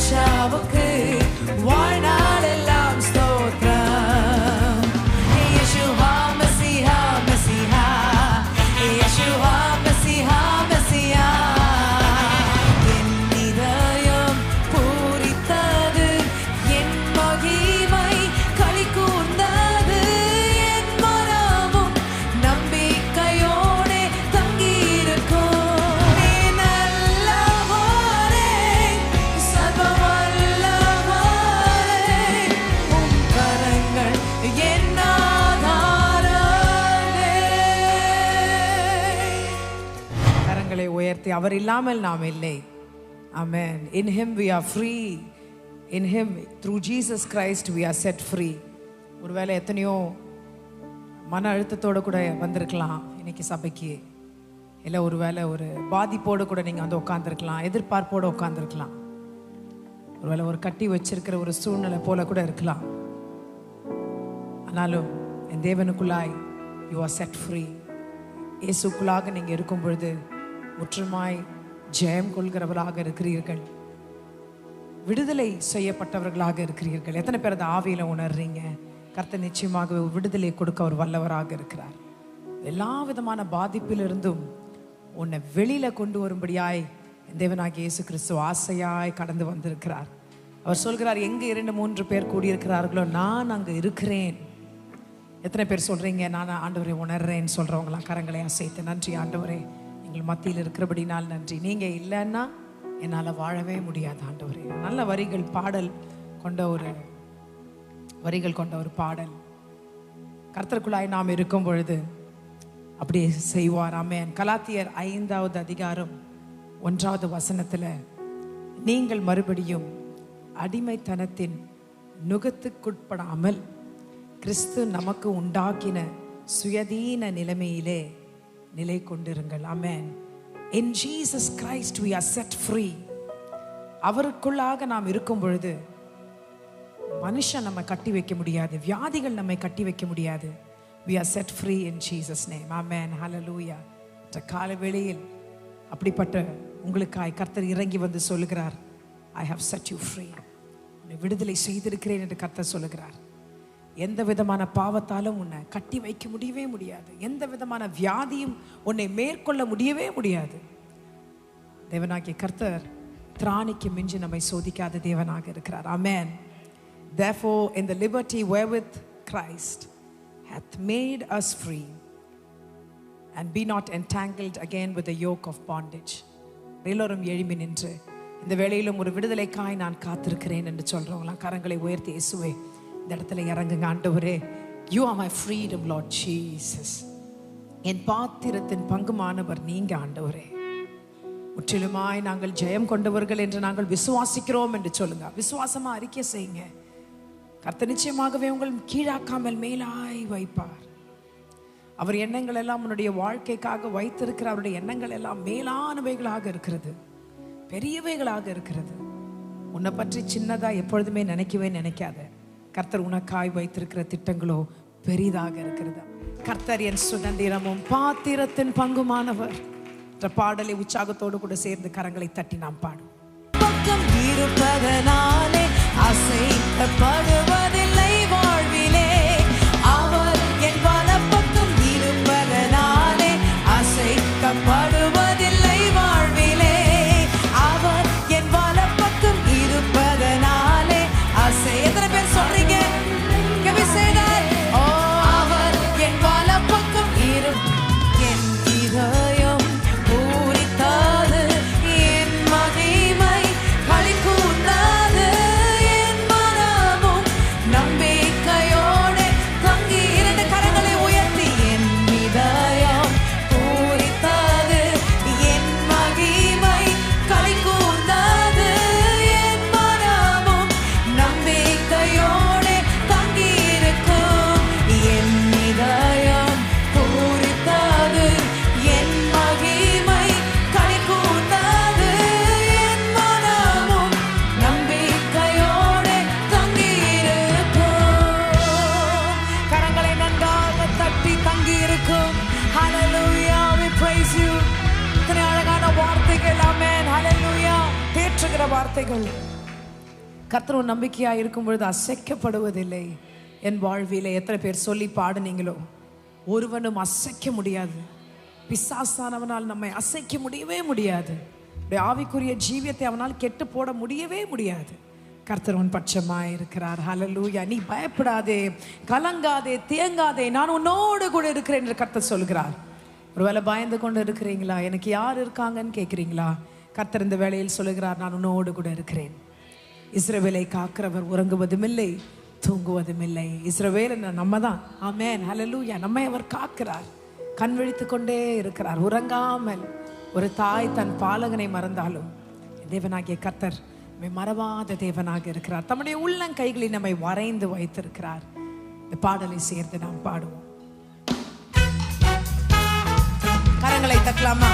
ராஜாவுக்கு வாழ்நாளெல்லாம் ஸ்தோத்திரம். யேசுவா மஸீஹா மஸீஹா, யேசுவா மஸீஹா மஸீஹா. என் இதயம் பூரித்தது, என் மகிமை களி கூர்ந்தது, என் மனமும் நம்பிக்கையோடு தங்கியிருக்கும். நீ நல்லவரே, சர்வவல்லவரே, உம் கரங்கள் என் ஆதாரமே. கரங்களை உயர்த்தி, அவர் இல்லாமல் நாம் இல்லை. Amen. In him we are free. In him, through Jesus Christ we are set free. ஒருவேளை எத்தனையோ மன அழுத்தத்தோடு கூட வந்திருக்கலாம் இன்னைக்கு சபைக்கு. இல்லை ஒருவேளை ஒரு பாதிப்போடு கூட நீங்கள் வந்து உட்காந்துருக்கலாம், எதிர்பார்ப்போடு உட்காந்துருக்கலாம். ஒருவேளை ஒரு கட்டி வச்சிருக்கிற ஒரு சூழ்நிலை போல கூட இருக்கலாம். ஆனாலும் என் தேவனுக்குள்ளாய் யூ ஆர் செட் ஃப்ரீ. இயேசுக்குள்ளாக நீங்கள் இருக்கும் பொழுது முற்றுமாய் ஜெயம் கொள்கிறவர்களாக இருக்கிறீர்கள், விடுதலை செய்யப்பட்டவர்களாக இருக்கிறீர்கள். எத்தனை பேர் அந்த ஆவியில உணர்றீங்க? கர்த்தர் நிச்சயமாக விடுதலை கொடுக்க அவர் வல்லவராக இருக்கிறார். எல்லா விதமான பாதிப்பிலிருந்தும் உன்னை வெளியில கொண்டு வரும்படியாய் தேவனாகிய இயேசு கிறிஸ்து ஆசையாய் கடந்து வந்திருக்கிறார். அவர் சொல்கிறார், எங்கே 2-3 பேர் கூடியிருக்கிறார்களோ நான் அங்கே இருக்கிறேன். எத்தனை பேர் சொல்றீங்க நான் ஆண்டவரை உணர்றேன்னு சொல்றவங்களாம் கரங்களை அசைத்து நன்றி ஆண்டவரே, எங்கள் மத்தியில் இருக்கிறபடினால் நன்றி. நீங்க இல்லைன்னா என்னால் வாழவே முடியாது ஆண்டவரே. நல்ல வரிகள் கொண்ட ஒரு பாடல். கர்த்தருக்குள்ளாய் நாம் இருக்கும் பொழுது அப்படி செய்வார். ஆமென். கலாத்தியர் 5வது அதிகாரம் 1வது வசனத்துல, நீங்கள் மறுபடியும் அடிமைத்தனத்தின் நுகத்துக்குட்படாமல் கிறிஸ்து நமக்கு உண்டாக்கின சுயதீன நிலைமையிலே நிலை கொண்டிருங்கள். ஆமென். In Jesus Christ we are set free. அவருக்குள்ளாக நாம் இருக்கும் பொழுது மனுஷன் நம்ம கட்டி வைக்க முடியாது, வியாதிகள் நம்மை கட்டி வைக்க முடியாது. We are set free in Jesus name. Amen. Hallelujah. இந்த கால வேளையில் அப்படிப்பட்ட உங்களுக்காய் கர்த்தர் இறங்கி வந்து சொல்லுகிறார், I have set you free. உன்னை விடுதலை செய்திருக்கிறேன் என்று கர்த்தர் சொல்லுகிறார். எந்த விதமான பாவத்தாலும் உன்னை கட்டி வைக்க முடியவே முடியாது. எந்த விதமான வியாதியும் உன்னை மேற்கொள்ள முடியவே முடியாது. தேவனாகிய கர்த்தர் திராணிக்கு மிஞ்சி நம்மை சோதிக்காத தேவனாக இருக்கிறார். Amen. Therefore, in the liberty wherewith Christ hath made us free, and be not entangled again with the yoke of bondage. எல்லோரும் எழும்பி நின்று இந்த வேளையிலும் ஒரு விடுதலைக்காய் நான் காத்திருக்கிறேன் என்று சொல்றவங்களாம் கரங்களை உயர்த்தி, இயேசுவே இந்த இடத்துல இறங்குங்க ஆண்டவரே. You are my freedom, Lord Jesus. என் பாத்திரத்தின் பங்குமானவர் நீங்க ஆண்டவரே. முற்றிலுமாய் நாங்கள் ஜெயம் கொண்டவர்கள் என்று நாங்கள் விசுவாசிக்கிறோம் என்று சொல்லுங்க. விசுவாசமா அறிக்கை செய்யுங்க. கர்த்தர் நிச்சயமாகவே உங்கள் கீழாக்காமல் மேலாய் வைப்பார். அவர் எண்ணங்கள் எல்லாம் உன்னுடைய வாழ்க்கைக்காக வைத்திருக்கிற அவருடைய எண்ணங்கள் எல்லாம் மேலானவைகளாக இருக்கிறது, பெரியவைகளாக இருக்கிறது. உன்னை பற்றி சின்னதா எப்பொழுதுமே நினைக்காத. கர்த்தர் உனக்காய் வைத்திருக்கிற திட்டங்களோ பெரிதாக இருக்கிறது. கர்த்தர் என் சுதந்திரமும் பாத்திரத்தின் பங்குமானவர் என்ற பாடலை உற்சாகத்தோடு கூட சேர்ந்து கரங்களை தட்டி நாம் பாடும். பக்கம் இருப்பதனாலே அசைக்கப்படுவதில்லை வாழ்விலே, அவர் என் வலப்பக்கம் இருப்பதனாலே அசைக்கப்படுவதில்லை வாழ்விலே, அவர் என் வலப்பக்கம் இருப்பதனாலே எத்தனை பேர் சொல்றீங்க? Can we say that? அவர் என் வலப்பக்கம் என் இதயம் பூரித்தது, என் மகிமை களி கூர்ந்தது, என் மனமும் நம்பிக்கையோடு தங்கி. 2 கரங்களை உயர்த்தி, என் இதயம் பூரித்தது, என் மகிமை களி கூர்ந்தது, என் மனமும் நம்பிக்கையோடு தங்கி இருக்கும். என் இதயம் பூரித்தது, என் மகிமை களி கூர்ந்தது, என் மனமும் நம்பிக்கையோடு தங்கி இருக்கும். கரங்களை நன்றாக தட்டி தங்கி இருக்கும். Hallelujah, we praise you. இத்தனை அழகான வார்த்தைகள். Amen. Hallelujah. தேற்றுகிற வார்த்தைகள். கர்த்தர் நம்பிக்கையாக இருக்கும் பொழுது அசைக்கப்படுவதில்லை. என் வாழ்விலே எத்தனை பேர் சொல்லி பாடுனீங்களோ, ஒருவனும் அசைக்க முடியாது. பிசாசானவனால் நம்மை அசைக்க முடியவே முடியாது. ஆவிக்குரிய ஜீவியத்தை அவனால் கெட்டு போட முடியவே முடியாது. கர்த்தர் உன் பட்சமாய் இருக்கிறார். ஹல்லேலூயா. நீ பயப்படாதே, கலங்காதே, தேங்காதே, நான் உன்னோடு கூட இருக்கிறேன் என்று கர்த்தர் சொல்கிறார். ஒருவேளை பயந்து கொண்டு இருக்கிறீங்களா? எனக்கு யார் இருக்காங்கன்னு கேட்குறீங்களா? கர்த்தர் இந்த வேளையில் சொல்லுகிறார், நான் உன்னோடு கூட இருக்கிறேன். இஸ்ரவேலை காக்கிறவர் உறங்குவதும் இல்லை, தூங்குவதும் இல்லை. இஸ்ரவேல் நம்ம தான். ஆமென், ஹல்லேலூயா. நம்மை அவர் காக்கிறார், கண் விழித்து கொண்டே இருக்கிறார், உறங்காமல். ஒரு தாய் தன் பாலகனை மறந்தாலும் தேவனாகிய கர்த்தர் மறவாத தேவனாக இருக்கிறார். தம்முடைய உள்ளங்கைகளில் நம்மை வரைந்து வைத்திருக்கிறார். இந்த பாடலை சேர்த்து நாம் பாடுவோம். கரங்களை தட்டலாமா?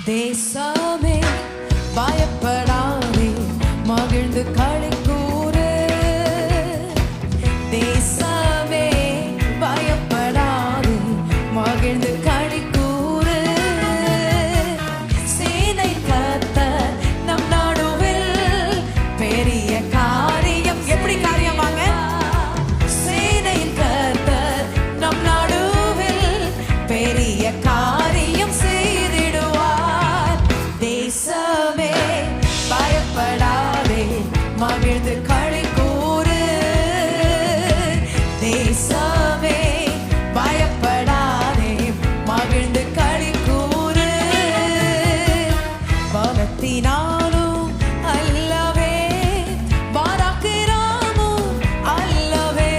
தேசமே பயப்படாதே, மகிழ்ந்து களி கூறு. தேசமே பயப்படாதே, மகிழ்ந்து களி கூறு. சேனை கர்த்தர் நம் நடுவில் பெரிய காரியம். எப்படி காரியம்? வாங்க. சேனையின் கர்த்தர் நம் நடுவில் பெரிய காரியம் செய்திடுவார். தேசமே பயப்படாதே, மகிழ்ந்து களி கூறு. தேசமே பயப்படாதே, மகிழ்ந்து களி கூறு. பலத்தினாலும் அல்லவே, பராக்கிரமும் அல்லவே.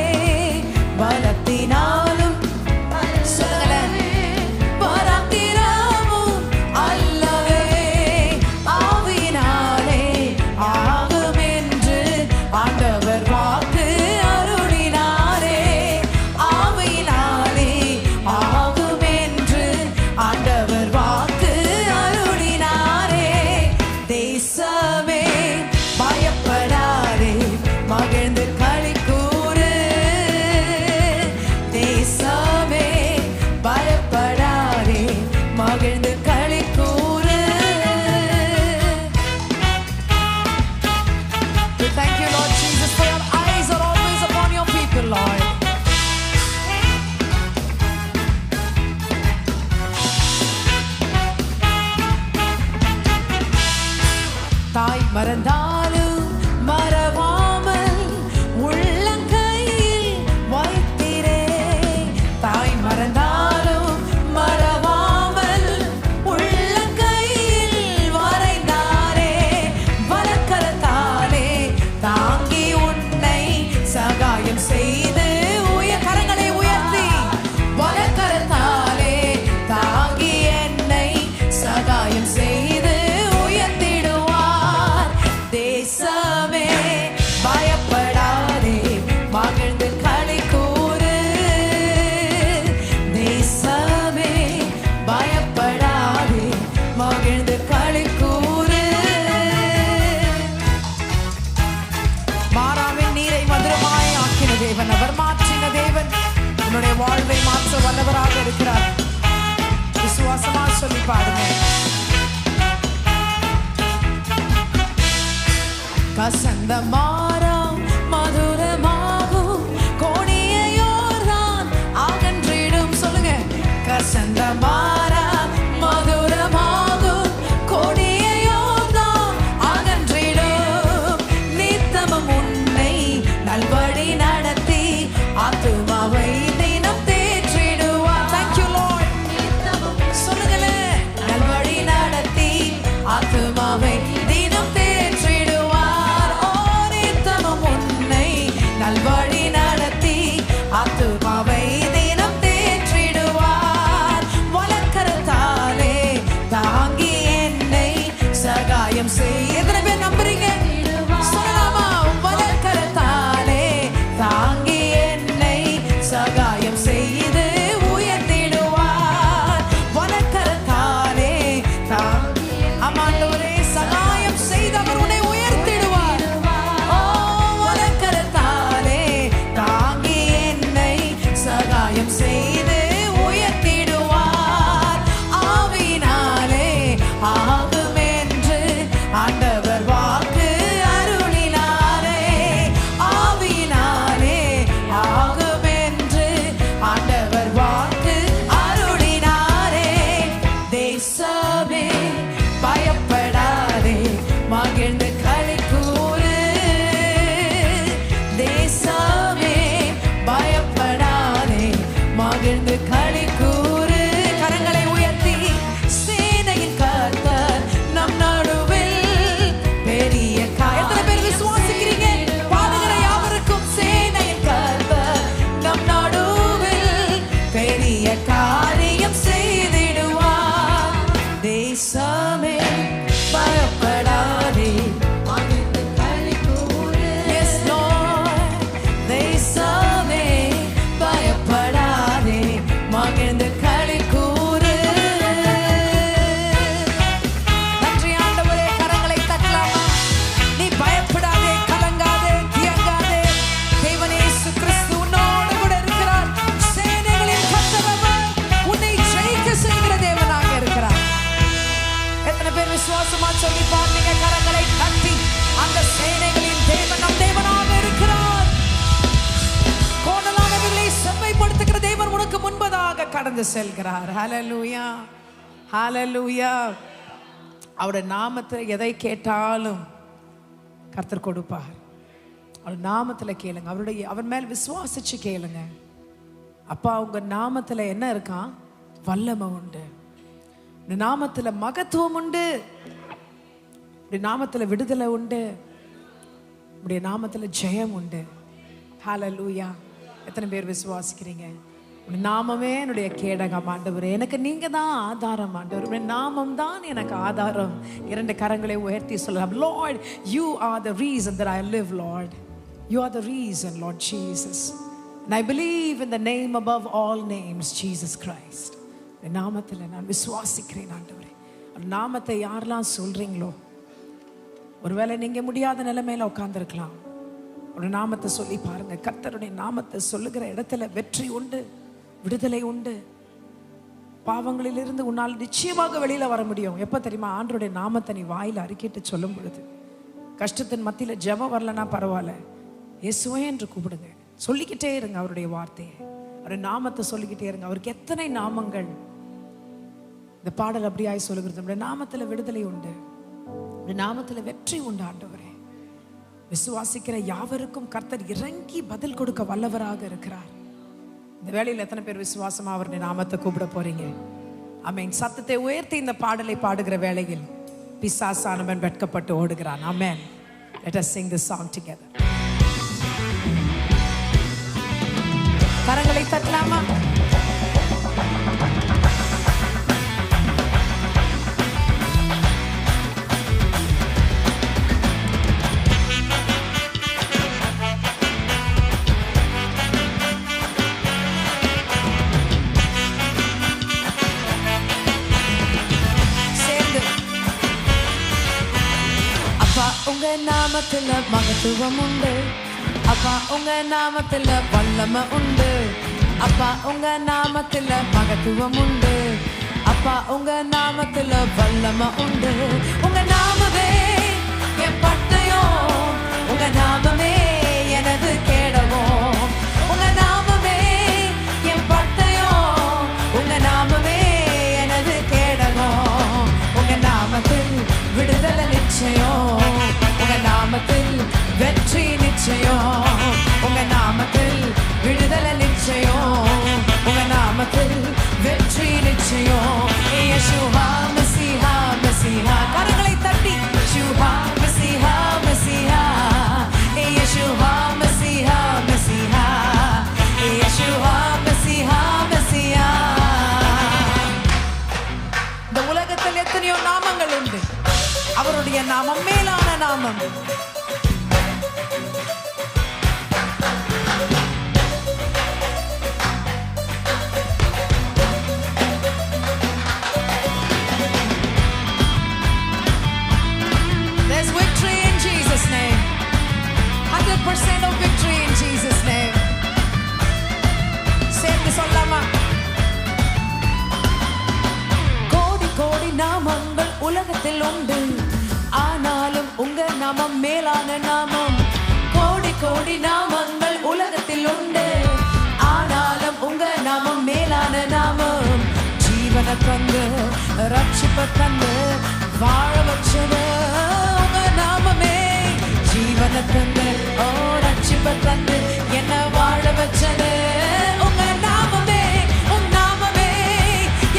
பலத்தினாலும் சொல்லுங்களேன், பராக்கிரமும் அல்லவே. ஆவியினாலே ஆகும் என்று ஆண்டவர் வாக்கு அருளினாரே. ஆவியினாலே ஆகும் என்று ஆண்டவர் வாக்கு அருளினாரே. தேசமே பயப்படாதே, மகிழ்ந்து களி கூறு. தேசமே பயப்படாதே, மகிழ்ந்து களி கூறு. We thank you, Lord Jesus, for your eyes are always upon your people, Lord. தாய் மறந்தாலும் மறவாமல் உள்ளங்கையில் வைத்திரே. தாய் மறந்தாலும் மறவாமல் உள்ளங்கையில் வரைந்தாரே. வலக்கரத்தாலே தாங்கி உன்னை சகாயம் செய்து கரங்களை உயர்த்தி, வலக்கரத்தாலே தாங்கி என்னை சகாயம் செய்து உயர்த்திடுவார். தேசமே பயப்படாதே, மகிழ்ந்து களி கூறு. தேசமே பயப்படாதே, மகிழ்ந்து களி கூறு. மாறாவின் நீரை மதுரமாய் ஆக்கின தேவன், அவர் மாற்றின தேவன். உன்னுடைய வாழ்வை மாற்ற வல்லவராக இருக்கிறார். விசுவாசமா சொல்லி பாருங்க. கசந்த மாறம் மதுரமாகும், கோடிய யோர்தான் அகன்றிடும். சொல்லுங்க. கசந்த மாறம் மதுரமாகும், கோடிய யோர்தான் அகன்றிடும். நித்தமும் உன்னை நல்வழி நடத்தி ஆத்துமாவை தினம் தேற்றிடுவார். Thank you, Lord. சொல்லுங்களேன். நல்வழி நடத்தி ஆத்துமாவை தினம் தேற்றிடுவார். ஓ, நித்தமும் உன்னை நல்வழி நடத்தி ஆத்துமாவை தினம் தேற்றிடுவார். வலக்கர விசுவாசமா சொல்லி பாருங்க. கரங்களை தட்டி அந்த சேனைகளின் தேவன் நம் தேவனாக இருக்கிறார். கோணலானவர்களை செம்மைப்படுத்துகிற தேவன் உனக்கு முன்பதாக கடந்து செல்கிறார். ஹல்லேலூயா, ஹல்லேலூயா. அவருடைய நாமத்தை எதை கேட்டாலும் கர்த்தர் கொடுப்பார். அவர் நாமத்துல கேளுங்க. அவர் மேல் விசுவாசிச்சு கேளுங்க. அப்பா, உங்க நாமத்துல என்ன இருக்கான்? வல்லமை உண்டு. இந்த நாமத்துல மகத்துவம் உண்டு. இப்படி நாமத்துல விடுதலை உண்டு. இப்படி நாமத்துல ஜெயம் உண்டு. ஹல்லேலூயா. எத்தனை பேர் விசுவாசிக்கிறீங்க? நாமமே என்னுடைய கேடகம் ஆண்டவரே. எனக்கு நீங்க தான் ஆதாரம் ஆண்டவரே. நாமம் தான் எனக்கு ஆதாரம். இரண்டு கரங்களை உயர்த்தி சொல்லலாம். Lord, you are the reason that I live, Lord. You are the reason, Lord Jesus. And I believe in the name above all names, Jesus Christ. நாமத்தில் நான் விசுவாசிக்கிறேன் ஆண்டவரே. நாமத்தை யாரெல்லாம் சொல்றீங்களோ, ஒருவேளை நீங்க முடியாத நிலைமையில உட்கார்ந்துருக்கலாம். ஒரு நாமத்தை சொல்லி பாருங்க. கர்த்தருடைய நாமத்தை சொல்லுகிற இடத்துல வெற்றி உண்டு, விடுதலை உண்டு. பாவங்களிலிருந்து உன்னால் நிச்சயமாக வெளியில வர முடியும். எப்ப தெரியுமா? ஆண்டவருடைய நாமத்தை நீ வாயில அறிக்கிட்டு சொல்லும் பொழுது. கஷ்டத்தின் மத்தியில ஜெபம் வரலன்னா பரவாயில்ல, இயேசுவே என்று கூப்பிடுங்க. சொல்லிக்கிட்டே இருங்க அவருடைய வார்த்தையை, அவருடைய நாமத்தை சொல்லிக்கிட்டே இருங்க. அவருக்கு எத்தனை நாமங்கள். இந்த பாடல் அப்படியாய் சொல்லுகிறது. நம்முடைய நாமத்துல விடுதலை உண்டு, நாமத்துல வெற்றி உண்டு. ஆண்டவரே, விசுவாசிக்கிற யாவருக்கும் கர்த்தர் இறங்கி பதில் கொடுக்க வல்லவராக இருக்கிறார். இந்த வேளையில் எத்தனை பேர் விசுவாசமா அவருடைய நாமத்தை கூப்பிட போறீங்க? ஆமென். சத்தத்தை உயர்த்தி இந்த பாடலை பாடுகிற வேளையில் பிசாசானவன் வெட்கப்பட்டு ஓடுகிறான். ஆமென். Let us sing this song together. கரங்களை தட்டலாமா? உங்க நாமத்துல மகத்துவம் உண்டு அப்பா. உங்க நாமத்துல வல்லமை உண்டு அப்பா. உங்க நாமத்துல மகத்துவம் உண்டு அப்பா. உங்க நாமத்துல வல்லமை உண்டு. உங்க நாமமே என் பட்டயம், உங்க நாமமே எனது கேடகம். உங்க நாமமே என் பட்டயம், உங்க நாமமே எனது கேடகம். உங்க நாமத்தில் விடுதலை நிச்சயம், உங்க நாமத்தில் வெற்றி நிச்சயம். உங்க நாமத்தில் விடுதலை நிச்சயம், உங்க நாமத்தில் வெற்றி நிச்சயம். இயேசுவா மசீஹா மசீஹா. கரங்களை தட்டி இயேசுவா மசீஹா மசீஹா. இயேசுவா மசீஹா மசீஹா. இயேசுவா மசீஹா மசீஹா. இந்த உலகத்தில் எத்தனையோ நாமங்கள் உண்டு. அவருடைய நாமம் மேலான நாமம். There's victory in Jesus' name. 100% of victory in Jesus' name. சேர்ந்து சொல்லாமா? கோடி கோடி நாமங்கள் உலகத்தில் உண்டு, ஆனாலும் உங்க நாமம் மேலான நாமம். கோடி கோடி நாமங்கள் உலகத்தில் உண்டு, ஆனாலும் உங்க நாமம் மேலான நாமம். ஜீவனை தந்து ரட்சிப்பை தந்து வாழ வச்சது உங்க நாமமே. ஜீவனை தந்து ரட்சிப்பை தந்து என்ன வாழ வச்சது உங்க நாமமே. உங்க நாமமே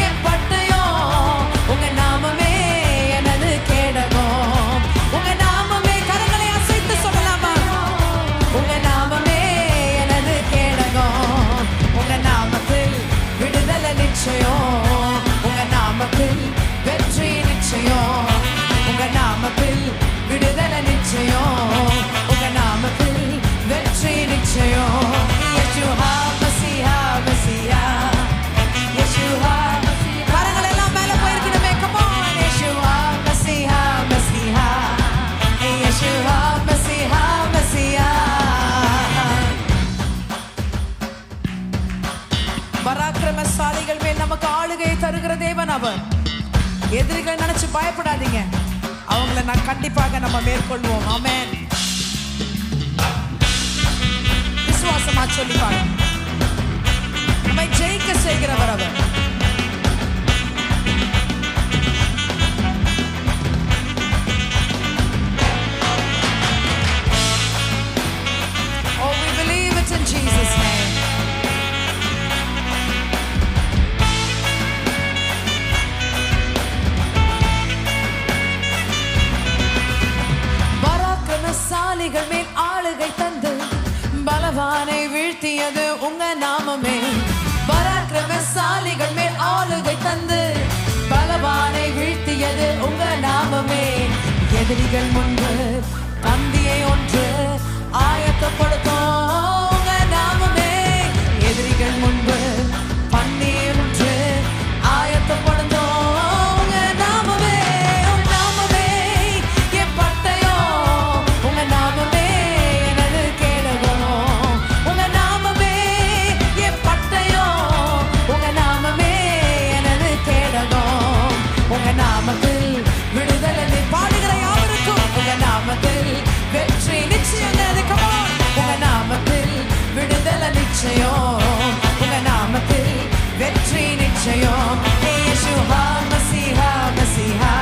என் பட்டயம், உங்க நாமமே எனது கேடகம். உங்க நாமமே, கரங்களை அசைத்து சொல்லலாமா? உங்க நாமமே எனது கேடகம். உங்க நாமத்தில் விடுதலை நிச்சயம், உங்க நாமத்தில் வெற்றி நிச்சயம். உங்க நாமத்தில் விடுதலை நிச்சயம், உங்க நாமத்தில் வெற்றி நிச்சயம். இயேசுவா மசீஹா மசீஹா. இயேசுவா. கரங்கள் எல்லாம் மேல போயிருக்கணுமே. Come on. இயேசுவா மசீஹா மசீஹா. இயேசுவா மசீஹா மசீஹா. பராக்கிரமசாலிகள் மேல் நமக்கு ஆளுகை தருகிற தேவன் அவர். எதிரிகளை நினைச்சு பயப்படாதீங்க, அவங்கள நான் கண்டிப்பாக நம்ம மேற்கொள்வோம். ஆமென். விசுவாசமா சொல்லிப்பாங்க, நம்மை ஜெயிக்க செய்கிறவர் அவர். Oh, we believe it in Jesus' name. பராக்கிரமசாலிகள் மேல் ஆளுகை தந்து பலவானை வீழ்த்தியது உங்க நாமமே. பராக்கிரமசாலிகள் மேல் ஆளுகை தந்து பலவானை வீழ்த்தியது உங்க நாமமே. எதிரிகள் முன்பு பந்தியை ஒன்று ஆயத்தப்படுத்தும் உங்க நாமமே. எதிரிகள் முன்பு பந்தியை ஒன்று ஆயத்தப்படுத்தும் உங்க நாமமே. உங்க நாமமே என் பட்டயம், உங்க நாமமே எனது கேடகம். உங்க நாமமே என் பட்டயம், உங்க நாமமே எனது கேடகம். உங்க நாமத்தில் விடுதலை பாடுகிற யாவருக்கும் உங்க நாமத்தில் வெற்றி நிச்சயம். உங்க நாமத்தில் விடுதலை நிச்சயம், உங்க நாமத்தில் வெற்றி நிச்சயம். இயேசுவா மசீஹா மசீஹா,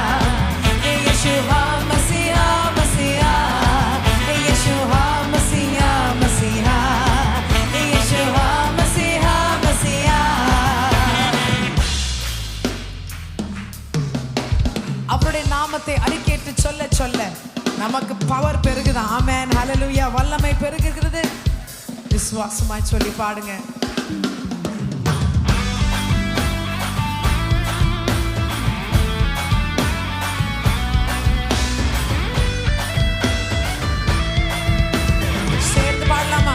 இயேசுவா மசீஹா மசீஹா, இயேசுவா மசீஹா மசீஹா, இயேசுவா மசீஹா மசீஹா. அவருடைய நாமத்தை அறிக்கையிட்டு சொல்ல சொல்ல நமக்கு பவர் பெருகுது. ஆமென், ஹல்லேலூயா. வல்லமை பெருகுகிறது. விசுவாசமாய் சொல்லி பாடுங்க. சேர்ந்து பாடலாமா?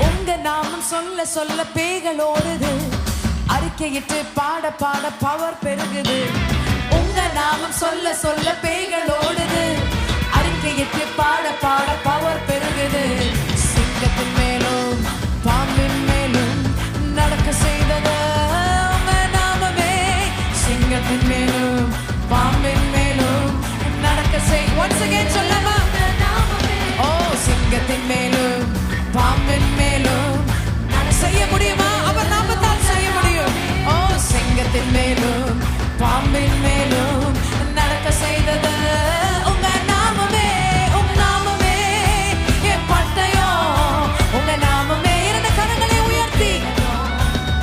உங்க நாமம் சொல்ல சொல்ல பேய்கள் ஓடுது, அறிக்கையிட்டு பாட பாட பவர் பெருகுது. உங்க நாமம் சொல்ல சொல்ல பேய்கள் ஓடுது, அறிக்கையிட்டு பாட பாட பவர் பெருகுது. சிங்கத்தின் மேலும் பாம்பின் மேலும் நடக்க செய்தது உங்க நாமமே. சிங்கத்தின் மேலும் பாம்பின் மேலும் நடக்க செய். once again சொல்லமா? ஓ, சிங்கத்தின் மேலும் பாம்பின் மேலும் செய்ய முடியுமா? அவர் நாமத்தால் செய்ய முடியும். ஓ, சிங்கத்தின் மேலும் பாம்பின் மேலும் நடக்க செய்தது உங்க நாமமே. உங்க நாமமே என் பட்டயம், உங்க நாமமே. இரண்டு கரங்களை உயர்த்தி,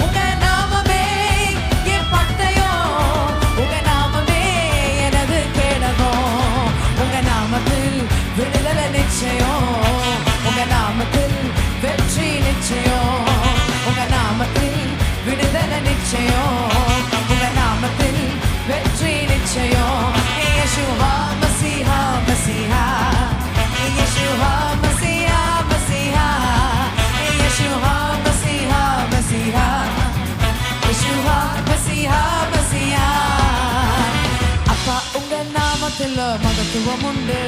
உங்க நாமமே என் பட்டயம், உங்க நாமமே எனது கேடகம். உங்க நாமத்தில் விடுதலை நிச்சயம், உங்க நாமத்தில் வெற்றி நிச்சயம். உங்க நாமத்தில் விடுதலை நிச்சயம், உங்க நாமத்தில் வெற்றி நிச்சயம். இயேசுவா மசீஹா மசீஹா, இயேசுவா மசீஹா மசீஹா, இயேசுவா மசீஹா மசீஹா, இயேசுவா மசீஹா மசீஹா. அப்பா உங்க நாமத்தில் மகத்துவம் உண்டு,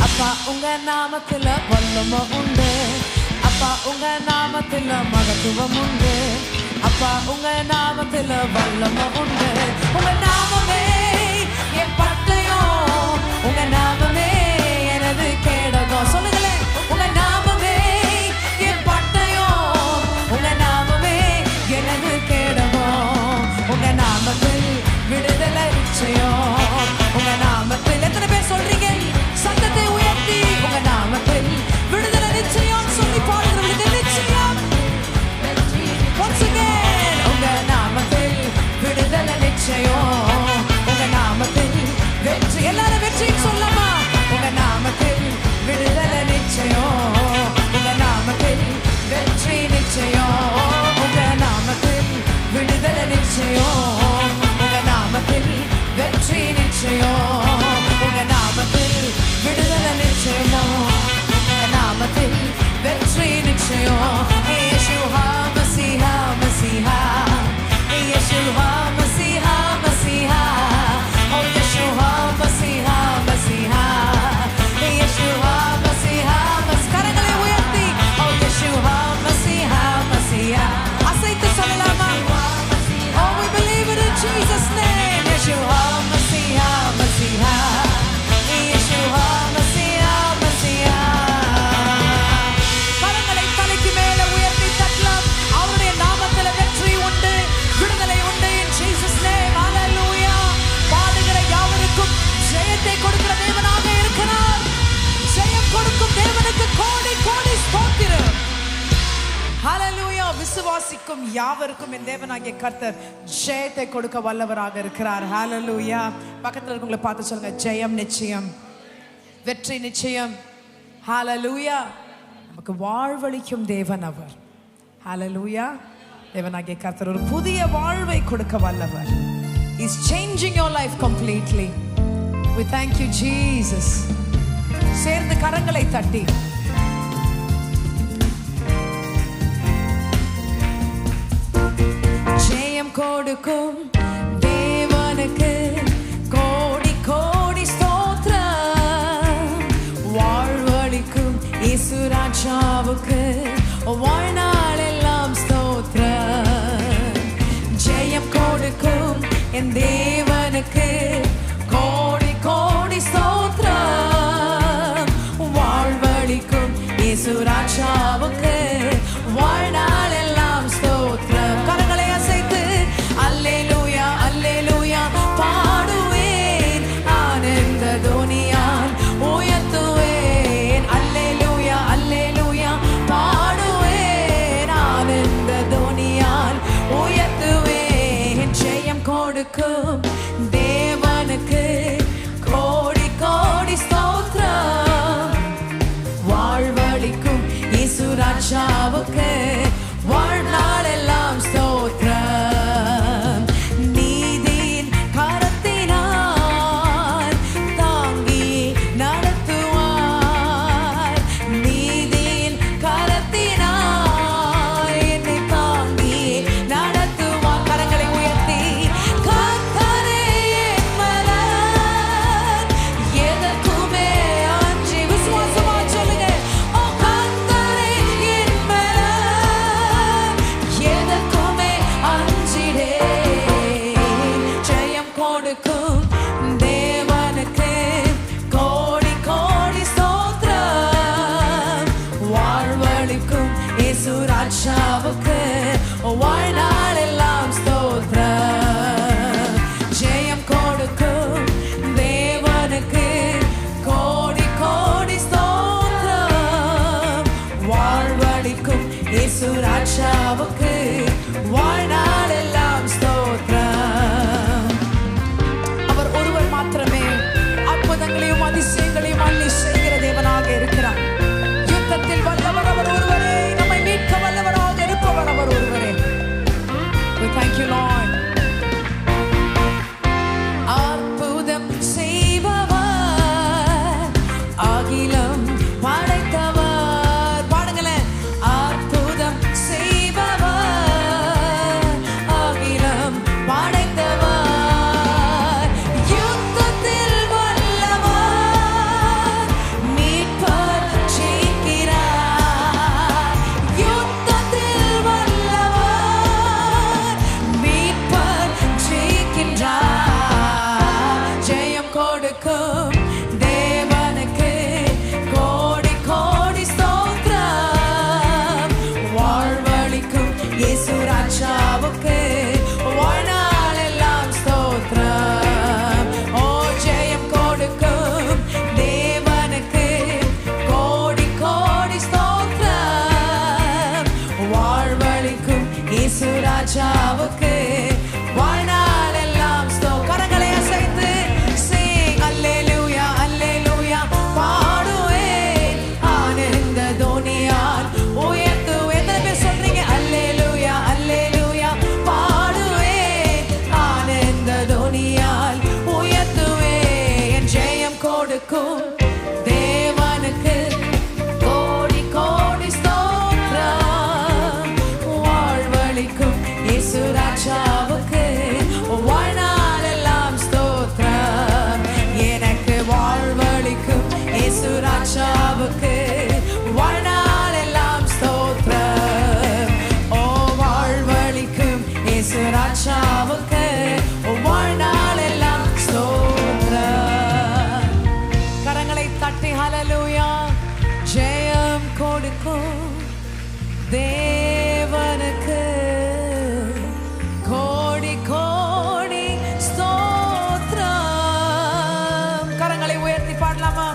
அப்பா உங்க நாமத்தில் வல்லமை உண்டு. அப்பா உங்க நாமத்தில் மகத்துவம் உண்டு, அப்பா உங்க நாமத்தில் வல்லமை உண்டு. உங்க நாமமே என் பட்டயம், உங்க நாமமே எனது கேடகம். சொல்லுங்களேன், உங்க நாமமே என் பட்டயம், உங்க நாமமே எனது கேடகம். உங்க நாமத்தில் விடுதலை நிச்சயம், உங்க நாமத்தில். எத்தனை பேர் சொல்றீங்க? சத்தத்தை உயர்த்தி உங்க நாமத்தில் விடுதலை நிச்சயம் சொல்லி பாடுகிறவர்களுக்கு நிச்சயம். once again உங்க நாமத்தில் விடுதலை நிச்சயம், ஹalleluya. விசுவாசிக்கும் யாவருக்கும் என் தேவனாகிய கர்த்தர் ஜெயத்தை கொடுக்க வல்லவராக இருக்கிறார். ஹalleluya. பக்கத்துல இருக்கவங்களை பார்த்து சொல்லுங்க, ஜெயம் நிச்சயம், வெற்றி நிச்சயம். ஹalleluya. நமக்கு வாழ்வளிக்கும் தேவன் அவர். ஹalleluya. தேவனாகிய கர்த்தர் ஒரு புதிய வாழ்வை கொடுக்க வல்லவர். He's changing your life completely. We thank you Jesus. சேர்ந்து கரங்களை தட்டி ஜெயம் கொடுக்கும் தேவனுக்கு கோடி கோடி ஸ்தோத்திரம். வாழ்வளிக்கும் இயேசு ராஜாவுக்கு வாழ்நாள் எல்லாம் ஸ்தோத்திரம். ஜெயம் கொடுக்கும் என் தேவனுக்கு கோடி கோடி ஸ்தோத்திரம். வாழ்வளிக்கும் இயேசு ராஜாவுக்கு வாழ்நாள் எல்லாம் ஸ்தோத்திரம். கரங்களை அசைத்து அல்லேலூயா அல்லேலூயா பாடுவேன், ஆனந்த துனியால் உயர்த்துவேன். அல்லேலூயா அல்லேலூயா பாடுவேன், ஆனந்த துனியால் உயர்த்துவேன். ஜெயம் கொடுக்கும் தேவனுக்கு கோடி கோடி ஸ்தோத்திரம். வாழ்வளிக்கும் இயேசு ராஜாவுக்கு வாழ்நாள் எல்லாம் ஸ்தோத்திரம். நீதியின் கரத்தினால் தாங்கி நடத்துவார். நீதியின் கரத்தினால் என்னை தாங்கி நடத்துவார். கரங்களை உயர்த்தி கர்த்தரே என் பலன், எதற்குமே அஞ்சி விசுவாசமா சொல்லுங்க. ஓ கர்த்தரே என் பலன், எதற்குமே அஞ்சிடேன். ஜெயம் கொடுக்கும் தேவனுக்கு கோடி கோடி ஸ்தோத்திரம். வாழ்வளிக்கும் இயேசு ராஜாவுக்கு வாழ்நாள் எல்லாம் ஸ்தோத்திரம். ஜெயம் கொடுக்கும் தேவனுக்கு கோடி கோடி ஸ்தோத்திரம். வாழ்வளிக்கும் இயேசு ராஜாவுக்கு வாழ்நாள் எல்லாம் ஸ்தோத்திரம். அவர் ஒருவர் மாத்திரமே அற்புதங்களையும் அதிசயங்களையும் அள்ளி செய்கிற தேவனாக இருக்கிறார். யுத்தத்தில் வல்லவர் அவர் ஒருவரே, நம்மை மீட்க வல்லவராக இருப்பவர் அவர் ஒருவரே. We thank you Lord. அற்புதம் செய்பவர், அகிலம் படைத்தவர். பாடுங்களேன். அற்புதம் செய்பவர், அகிலம் படைத்தவர். யுத்தத்தில் வல்லவர், மீட்பர் ஜெயிக்கிறார். யுத்தத்தில் வல்லவர், மீட்பர் ஜெயிக்கின்றார். ஜெயம் கொடுக்கும் தேவனுக்கு கோடி கோடி ஸ்தோத்திரம். வாழ்வளிக்கும் இயேசு ராஜாவுக்கு வாழ்நாள் எல்லாம் ஸ்தோத்திரம். ஓ ஜெயம் கொடுக்கும் தேவனுக்கு கோடி கோடி ஸ்தோத்திரம். வாழ்வளிக்கும் இயேசு ராஜாவுக்கு வாழ்நாள் எல்லாம் ஸ்தோத்திரம். கரங்களை அசைத்து sing அல்லேலூயா அல்லேலூயா பாடுவேன், ஆனந்த துனியால் உயர்த்துவேன். எத்தனை பேர் சொல்றீங்க அல்லேலூயா அல்லேலூயா பாடுவேன், ஆனந்த துனியால் உயர்த்துவேன். ஜெயம் கொடுக்கும் தேவனுக்கு கோடி கோடி ஸ்தோத்திரம். வாழ்வளிக்கும் இயேசு ராஜாவுக்கு வாழ்நாள் எல்லாம் ஸ்தோத்திரம். எனக்கு வாழ்வளிக்கும் இயேசு ராஜாவுக்கு வாழ்நாள் எல்லாம் ஸ்தோத்திரம். ஓ வாழ்வளிக்கும் இயேசு ராஜாவுக்கு வாழ்நாள் எல்லாம் ஸ்தோத்திரம். கரங்களை தட்டி ஹalleluya. ஜெயம் கொடுக்கும் தேவனுக்கு கோடி கோடி ஸ்தோத்திரம். கரங்களை உயர்த்தி பாடலாமா?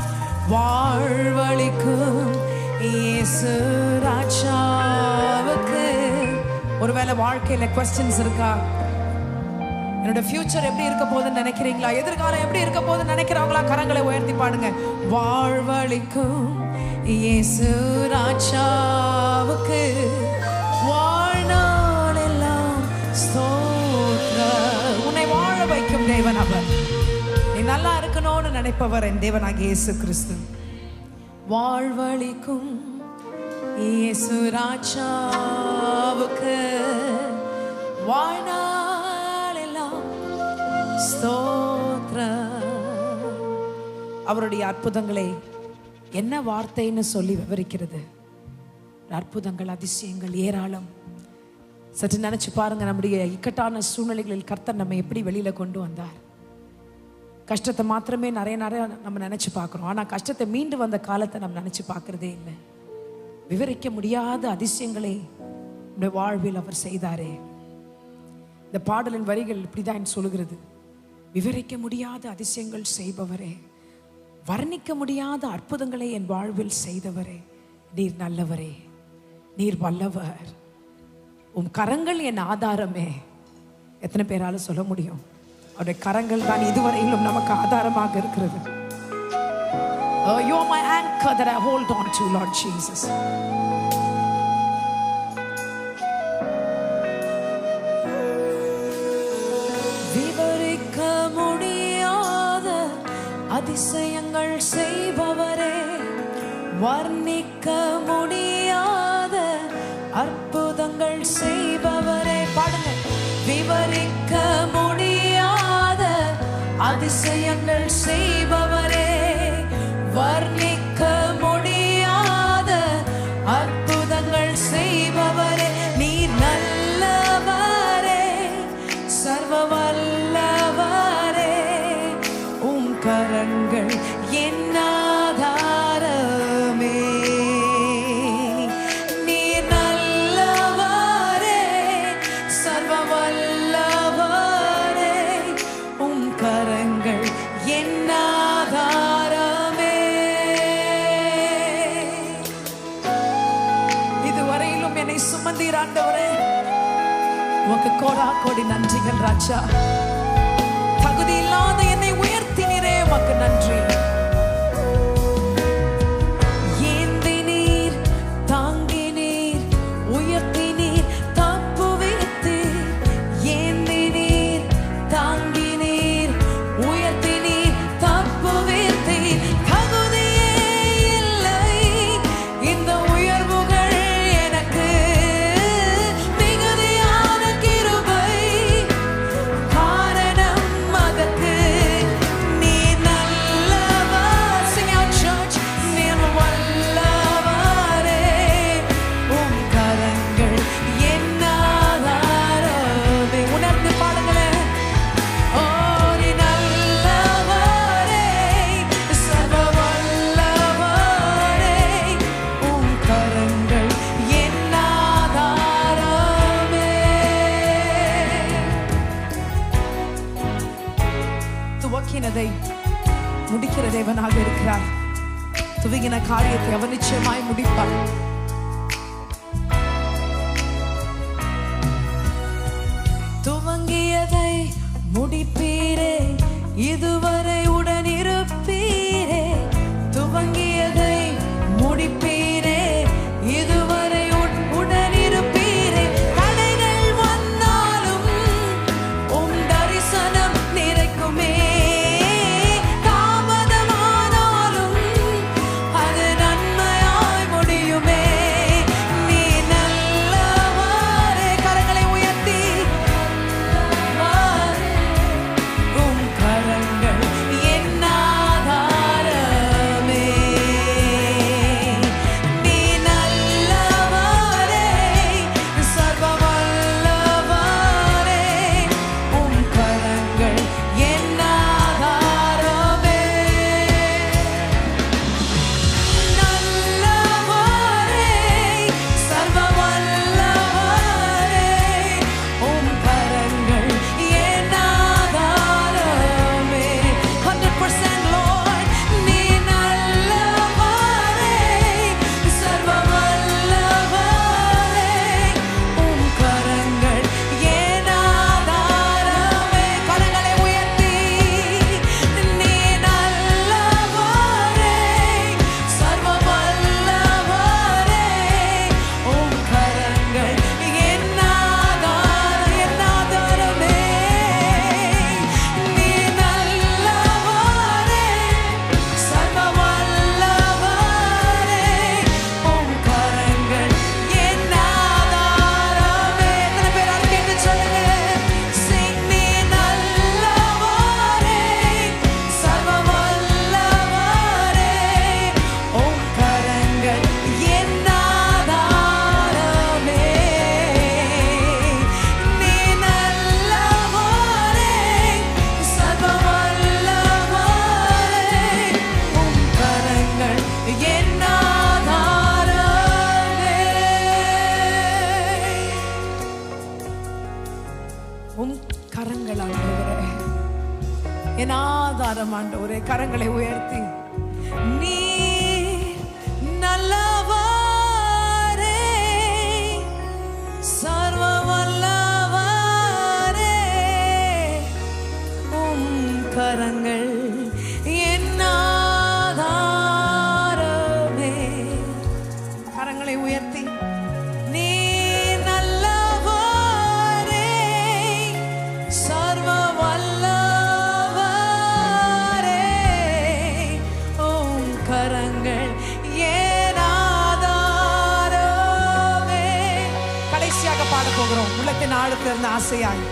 வாழ்வளிக்கும் இயேசு ராஜாவுக்கு ஒருவேளை வாழ்க்கையில क्वेश्चंस இருக்கா? என்னோட ஃபியூச்சர் எப்படி இருக்க போகுதுன்னு நினைக்கிறீங்களா? எதிர்காலம் எப்படி இருக்க போகுதுன்னு நினைக்கிறவங்களா கரங்களை உயர்த்தி பாடுங்க. வாழ்வழிக்கும் இயேசு ராஜாவுக்கு வாழ்நாள் எல்லாம் ஸ்தோத்திரம். உன்னை வாழ வைக்கும் தேவன் அவர். நீ நல்லா இருக்கணும்னு நினைப்பவர் என் தேவனாகிய இயேசு கிறிஸ்து. வாழ்வழிக்கும் இயேசு ராஜாவுக்கு வாழ்நாள் எல்லாம் ஸ்தோத்திரம். அவருடைய அற்புதங்களை என்ன வார்த்தைன்னு சொல்லி விவரிக்கிறது? அற்புதங்கள், அதிசயங்கள் ஏராளம். சற்று நினைச்சு பாருங்க, நம்முடைய இக்கட்டான சூழ்நிலைகளில் கர்த்தர் நம்ம எப்படி வெளியில கொண்டு வந்தார். கஷ்டத்தை மாத்திரமே நிறைய நம்ம நினைச்சு பார்க்கிறோம். ஆனா கஷ்டத்தை மீண்டு வந்த காலத்தை நம்ம நினைச்சு பார்க்கறதே இல்லை. விவரிக்க முடியாத அதிசயங்களை நம்முடைய வாழ்வில் அவர் செய்தாரே. இந்த பாடலின் வரிகள் இப்படிதான் சொல்லுகிறது. விவரிக்க முடியாத அதிசயங்கள் செய்பவரே, வர்ணிக்க முடியாத அற்புதங்களை என் வாழ்வில் செய்தவரே, நீர் நல்லவரே, நீர் வல்லவர், உம் கரங்கள் என் ஆதாரமே. எத்தனை பேரால சொல்ல முடியும்? அவருடைய கரங்கள் தான் இதுவரையிலும் நமக்கு ஆதாரமாக இருக்கிறது. Oh, you are my anchor that I hold on to, Lord Jesus. விவரிக்க முடியாத அதிசயங்கள் செய்பவரே, வர்ணிக்க முடியாத அற்புதங்கள் செய்பவரே. பாடுங்க. விவரிக்க முடியாத அதிசயங்கள் செய்பவரே, வர்ணிக்க முடியாத அற்புதங்கள் செய்பவரே, நீர் நல்லவரே, சர்வ வல்லவரே, உம் கரங்கள் என் ஆதாரமே. நீர் நல்லவரே, சர்வ வல்லவரே, உம் கரங்கள் என் ஆதாரமே. இதுவரையிலும் என்னை சுமந்தீர் ஆண்டவரே, உமக்கு கோடா கோடி நன்றிகள் ராஜா. தகுதி இல்லாத என்னை உயர்த்தினீரே, உமக்கு நன்றி. ஏந்தினீர், தாங்கினீர், உயர்த்தினீர், தப்புவித்தீர். ஏந்தினீர், தாங்கினீர், உயர்த்தினீர், தப்புவித்தீர். தகுதியே இல்லை இந்த உயர்வுகள் எனக்கு, மிகுதியான கிருபை காரணம் அதற்கு. நீர் நல்லவர். Sing out church. நீர் வல்லவரே, உம் கரங்கள் என் ஆதாரமே. உணர்ந்து பாடுங்களேன். ஓ, நீ நல்லவரே, சர்வ வல்லவரே, உம் கரங்கள் என் ஆதாரமே. துவக்கினதை முடிக்கிற தேவனாக இருக்கிறார். துவங்கின காரியத்தை அவர் நிச்சயமாய் முடிப்பார். துவங்கியதை முடிப்பீரே, இதுவரை உடனிருப்பீரே. துவங்கியதை முடிப்பீரே, இதுவரை உடனிருப்பீரே. தடைகள் வந்தாலும் உம் தரிசனம் நிறைக்குமே. தாமதமானாலும் அது நன்மையாய் முடியுமே. நீ நல்லவரே. கரங்களை உயர்த்தி, உம் கரங்கள் உம் கரங்கள் ஆண்டவரே, என் ஆதாரம் ஆண்டவரே. கரங்களை உயர்த்தி நீ நல்லவரே, சர்வ வல்லவரே, உம் கரங்கள் என் ஆதாரமே. கரங்களை உயர்த்தி நீ நல்லவரே, சர்வ வல்லவரே, உம் கரங்கள் என் ஆதாரமே. கடைசியாக பாட போகிறோம். உள்ளத்தின் ஆழத்திலிருந்து ஆசையாய்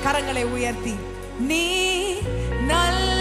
கரங்களை உயர்த்தி நீ நல்ல